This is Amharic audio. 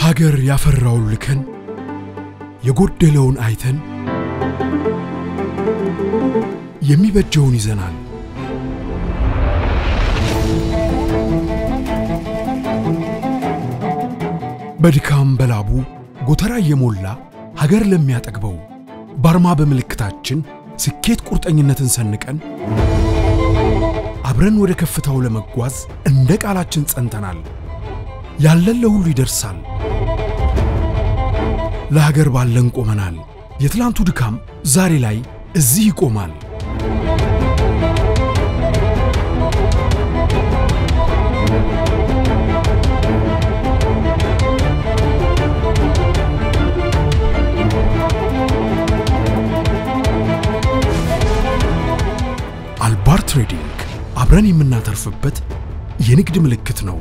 ሀገር ያፈራውን ልከን የጎደለውን አይተን የሚበጀውን ይዘናል በድካም በላቡ ጎተራ የሞላ ሀገር ለሚያጠግበው ባርማ በመልክታችን ስኬት ቁርጠኝነትን ሰንቀን አብረን ወደ ከፍታው ለመጓዝ እንደ ቃላችን ጸንተናል ያለን ለሁሉ ይደርሳል ለሀገር ባለን ቆመናል የትላንቱ ድካም ዛሬ ላይ እዚህ ይቆማል አልባር ትሬዲንግ አብረን የምናተርፍበት የንግድ ምልክት ነው